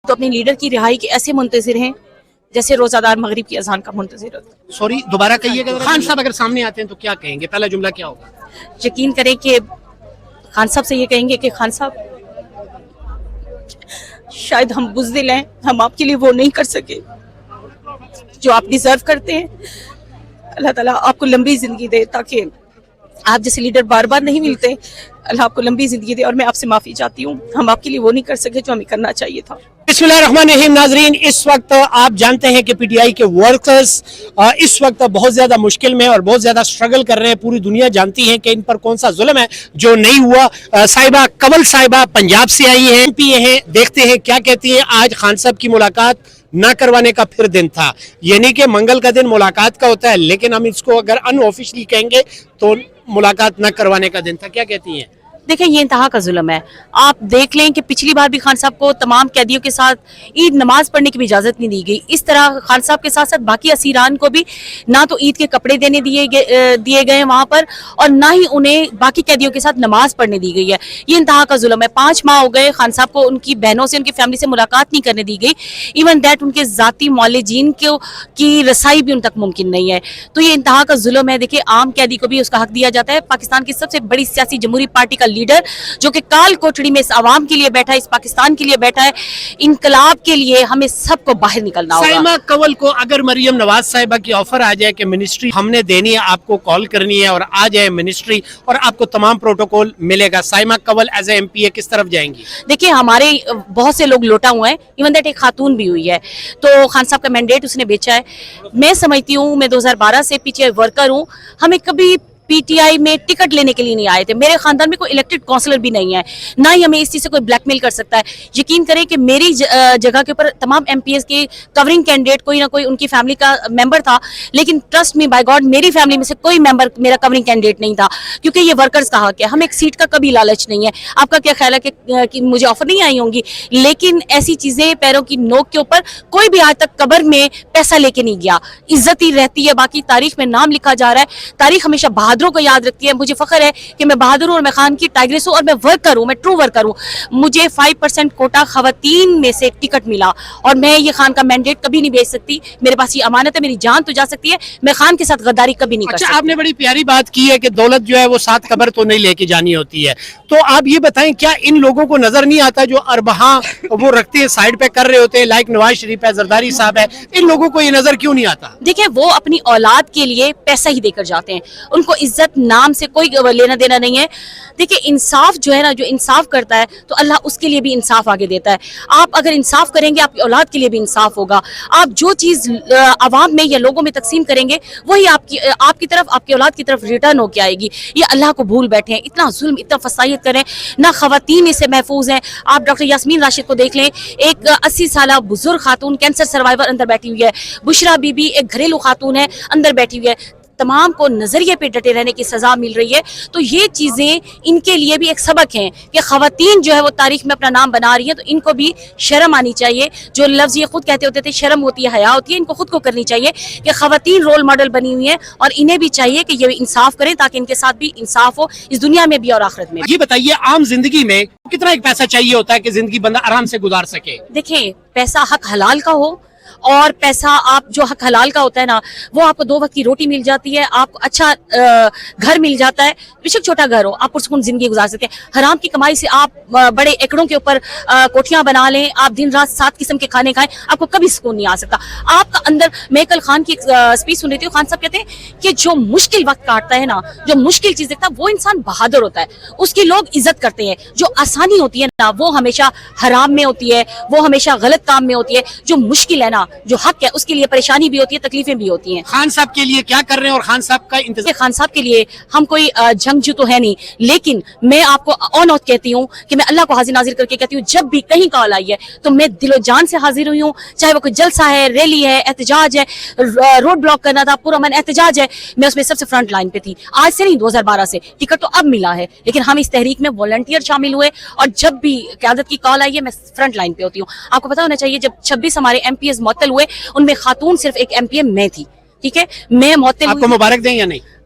تو اپنے لیڈر کی رہائی کے ایسے منتظر ہیں جیسے روزہ دار مغرب کی اذان کا منتظر ہوتا ہے. سوری دوبارہ کہیے گا. خان صاحب اگر سامنے آتے ہیں تو کیا کہیں گے؟ پہلا جملہ کیا ہوگا؟ یقین کریں کہ خان صاحب سے یہ کہیں گے کہ خان صاحب شاید ہم بزدل ہیں, ہم آپ کے لیے وہ نہیں کر سکے جو آپ ڈیزرو کرتے ہیں. اللہ تعالیٰ آپ کو لمبی زندگی دے تاکہ آپ جیسے لیڈر بار بار نہیں ملتے. اللہ آپ کو لمبی زندگی دے اور میں آپ سے معافی چاہتی ہوں, ہم آپ کے لیے وہ نہیں کر سکے جو ہمیں کرنا چاہیے تھا. بسم اللہ الرحمن الرحیم. ناظرین, اس وقت آپ جانتے ہیں کہ پی ٹی آئی کے ورکرز اس وقت بہت زیادہ مشکل میں اور بہت زیادہ سٹرگل کر رہے ہیں. پوری دنیا جانتی ہے کہ ان پر کون سا ظلم ہے جو نہیں ہوا. صاحبہ کنول صاحبہ پنجاب سے آئی ہیں, پی اے ہیں, دیکھتے ہیں کیا کہتی ہیں. آج خان صاحب کی ملاقات نہ کروانے کا پھر دن تھا, یعنی کہ منگل کا دن ملاقات کا ہوتا ہے, لیکن ہم اس کو اگر ان آفیشلی کہیں گے تو ملاقات نہ کروانے کا دن تھا. کیا کہتی ہیں؟ دیکھیں یہ انتہا کا ظلم ہے. آپ دیکھ لیں کہ پچھلی بار بھی خان صاحب کو تمام قیدیوں کے ساتھ عید نماز پڑھنے کی بھی اجازت نہیں دی گئی. اس طرح خان صاحب کے ساتھ ساتھ باقی اسیران کو بھی نہ تو عید کے کپڑے دیے گئے وہاں پر, اور نہ ہی انہیں باقی قیدیوں کے ساتھ نماز پڑھنے دی گئی ہے. یہ انتہا کا ظلم ہے. 5 ماہ ہو گئے خان صاحب کو ان کی بہنوں سے, ان کی فیملی سے ملاقات نہیں کرنے دی گئی. ایون دیٹ ان کے ذاتی معالجین کی رسائی بھی ان تک ممکن نہیں ہے. تو یہ انتہا کا ظلم ہے. دیکھیں عام قیدی کو بھی اس کا حق دیا جاتا ہے. پاکستان کی سب سے بڑی سیاسی جمہوری پارٹی کا لیڈر جو کہ کال کوٹڑی میں اس عوام کے لیے بیٹھا ہے, اس پاکستان کے لیے بیٹھا ہے, انقلاب کے لیے ہمیں سب کو باہر نکلنا ہوگا. سائمہ کنول کو اگر مریم نواز صاحبہ کی آفر آ جائے کہ منسٹری ہم نے دینی ہے, آپ کو کال کرنی ہے اور آ جائے منسٹری اور آپ کو تمام پروٹوکول ملے گا, سائمہ کنول ایز اے ایم پی اے کس طرف جائیں گی؟ دیکھیں ہمارے بہت سے لوگ لوٹا ہوئے ہیں, ایون دیٹ ایک خاتون بھی ہوئی ہے, تو خان صاحب کا مینڈیٹ اس نے بیچا ہے. میں سمجھتی ہوں, میں 2012 سے پی ٹی آئی ورکر ہوں, ہمیں کبھی پی ٹی آئی میں ٹکٹ لینے کے لیے نہیں آئے تھے. میرے خاندان میں کوئی الیکٹڈ کونسلر بھی نہیں ہے, نہ ہی ہمیں اس چیز سے کوئی بلیک میل کر سکتا ہے. یقین کریں کہ میری جگہ کے اوپر تمام ایم پی ایس کے کورنگ کینڈیڈیٹ کوئی نہ کوئی ان کی فیملی کا ممبر تھا, لیکن ٹرسٹ می بائی گاڈ میری فیملی میں سے کوئی ممبر میرا کورنگ کینڈیڈیٹ نہیں تھا, کیونکہ یہ ورکرز کا حق ہے. ہمیں ایک سیٹ کا کبھی لالچ نہیں ہے. آپ کا کیا خیال ہے کہ مجھے آفر نہیں آئی ہوں گی, لیکن ایسی چیزیں پیروں کی نوک کے اوپر کوئی بھی آج تک قبر میں پیسہ لے کے نہیں گیا. عزت ہی رہتی ہے, باقی تاریخ میں نام لکھا جا رہا ہے. تاریخ ہمیشہ بہادروں کو یاد رکھتی ہے. مجھے فخر ہے کہ میں بہادر ہوں اور میں خان کی ٹائگریس ہوں اور میں ورکر ہوں, میں ٹرو ورکر ہوں. مجھے 5% کوٹا خواتین میں سے ٹکٹ ملا اور میں یہ خان کا مینڈیٹ کبھی نہیں بیچ سکتی. میرے پاس یہ امانت ہے, میری جان تو جا سکتی ہے, میں خان کے ساتھ غداری کبھی نہیں کر سکتی. آپ نے بڑی پیاری بات کی ہے کہ دولت جو ہے وہ ساتھ قبر تو نہیں لے کے جانی ہوتی ہے. تو آپ یہ بتائیں کیا ان لوگوں کو نظر نہیں آتا جو اربہاں وہ رکھتے ہیں سائڈ پہ کر رہے ہوتے ہیں, لائک نواز شریف ہے, زرداری صاحب ہے, ان لوگوں کو یہ نظر کیوں نہیں آتا؟ دیکھیں وہ اپنی اولاد کے لیے پیسہ ہی دے کر جاتے ہیں, ان کو عزت نام سے کوئی لینا دینا نہیں ہے. دیکھیں انصاف جو ہے نا, جو انصاف کرتا ہے تو اللہ اس کے لیے بھی انصاف آگے دیتا ہے. آپ اگر انصاف کریں گے آپ کی اولاد کے لیے بھی انصاف ہوگا. آپ جو چیز عوام میں یا لوگوں میں تقسیم کریں گے وہی آپ کی طرف, آپ کی اولاد کی طرف ریٹرن ہو کے آئے گی. یہ اللہ کو بھول بیٹھے ہیں, اتنا ظلم اتنا فسائیت کریں, نہ خواتین اس سے محفوظ ہیں. آپ ڈاکٹر یاسمین راشد کو دیکھ لیں, ایک 80 سالہ بزرگ خاتون کینسر سروائیور اندر بیٹھی ہوئی ہے. بشرا بی بی ایک گھریلو خاتون ہے اندر بیٹھی ہوئی ہے. تمام کو نظریے پہ ڈٹے رہنے کی سزا مل رہی ہے. تو یہ چیزیں ان کے لیے بھی ایک سبق ہیں کہ خواتین جو ہے وہ تاریخ میں اپنا نام بنا رہی ہیں, تو ان کو بھی شرم آنی چاہیے. جو لفظ یہ خود کہتے ہوتے تھے شرم ہوتی ہے, حیا ہوتی ہے, ان کو خود کو کرنی چاہیے کہ خواتین رول ماڈل بنی ہوئی ہیں اور انہیں بھی چاہیے کہ یہ انصاف کریں تاکہ ان کے ساتھ بھی انصاف ہو اس دنیا میں بھی اور آخرت میں بھی. یہ بتائیے عام زندگی میں کتنا ایک پیسہ چاہیے ہوتا ہے کہ زندگی بندہ آرام سے گزار سکے؟ دیکھیں پیسہ حق حلال کا ہو, اور پیسہ آپ جو حق حلال کا ہوتا ہے نا وہ آپ کو 2 وقت کی روٹی مل جاتی ہے, آپ کو اچھا گھر مل جاتا ہے, بیشک چھوٹا گھر ہو, آپ پرسکون زندگی گزار سکتے ہیں. حرام کی کمائی سے آپ بڑے ایکڑوں کے اوپر کوٹھیاں بنا لیں, آپ دن رات 7 قسم کے کھانے کھائیں, آپ کو کبھی سکون نہیں آ سکتا. آپ کا اندر, میں کل خان کی اسپیچ سن رہی تھی, خان صاحب کہتے ہیں کہ جو مشکل وقت کاٹتا ہے نا, جو مشکل چیز دیکھتا ہے وہ انسان بہادر ہوتا ہے, اس کی لوگ عزت کرتے ہیں. جو آسانی ہوتی ہے نا وہ ہمیشہ حرام میں ہوتی ہے, وہ ہمیشہ غلط کام میں ہوتی ہے. جو مشکل ہے نا, جو حق ہے, اس کے لیے پریشانی بھی ہوتی ہے, تکلیفیں بھی ہوتی ہیں. خان صاحب کے لیے کیا کر رہے ہیں اور خان صاحب کا انتظار؟ خان صاحب کے لیے ہم کوئی جنگجو تو ہے نہیں, لیکن میں آپ کو آن آف کہتی ہوں کہ میں اللہ کو حاضر ناظر کر کے کہتی ہوں جب بھی کہیں کال آئی ہے تو میں دل و جان سے حاضر ہوئی ہوں. چاہے وہ کوئی جلسہ ہے, ریلی ہے, احتجاج ہے, روڈ بلاک کرنا تھا, پورا من احتجاج ہے, میں اس میں سب سے فرنٹ لائن پہ تھی. آج سے نہیں 2012 سے, ٹکٹ تو اب ملا ہے, لیکن ہم اس تحریک میں والنٹیئر شامل ہوئے اور جب بھی قیادت کی کال آئی ہے میں فرنٹ لائن پہ ہوتی ہوں. آپ کو پتا ہونا چاہیے جب 26 ہمارے ایم پی ایس معطل ہوئے ان میں خاتون صرف ایک ایم پی اے میں تھی. ٹھیک ہے, میں معطل. آپ کو مبارک دیں یا نہیں؟